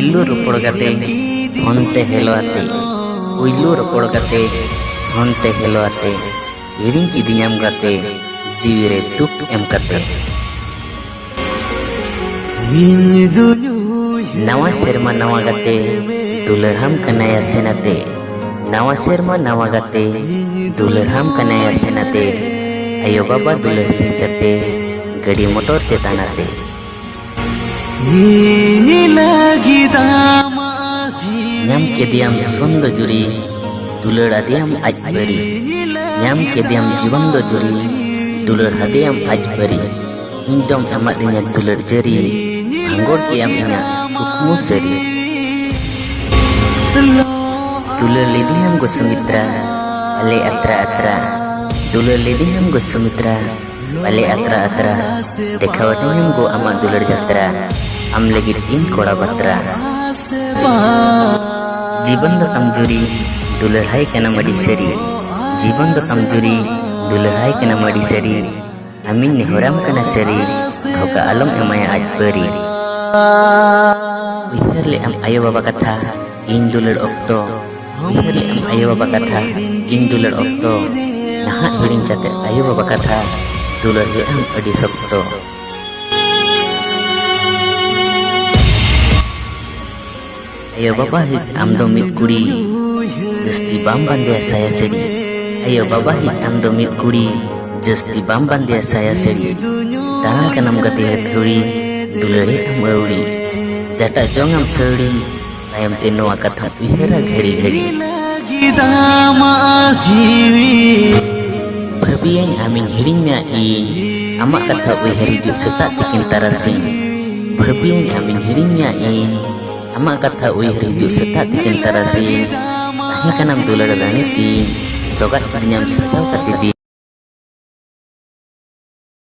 Puylu ropor kate honte helo ate Puylu ropor kate honte helo ate Iring kidinyam kate jiwire duk em kate Nawa serma nawa kate dularham kanaya senate Nawa serma nawa kate dularham kanaya senate Ayo baba dularhin kate gadi motor cetanate Nyam kediam jiwan do juri dular adiam aj bari Nyam kediam jiwan do juri dular hadiam aj bari Indom amat dinya dular jari anggor kiam inya kukmu seri Dular lidiham go sumitra ale atra atra Dular lidiham go sumitra ale atra atra Dekhawatinyam go amat dular jatra am lagi in koda batra Jiban do tamjuri dular hai kana madi seri Jiban do tamjuri dular hai kana madi seri Amin nehoram kana seri thoka alam emaya aj bari Wihirle am ayo baba katha in dular okto Wihirle am ayo baba katha in dular okto Nahat hiring kate ayo baba katha dular he am adi sokto Ayo baba hit amdo mit kuri Justi bam bandia saya seri Ayo baba hit amdo mit kuri Justi bam bandia saya seri Tangan kanam gati huri Dulari am auri Jata jong am seri Ayam teno akatha pihera ghari ghari Bhabiyang amin hiringnya i Amak katha wihari juk setak tikin tarasing Bhabiyang amin hiringnya i Amak katha wihari juk setak tikin tarasing Nahi kanam dular raniti Sogat kidinyam sekal katidi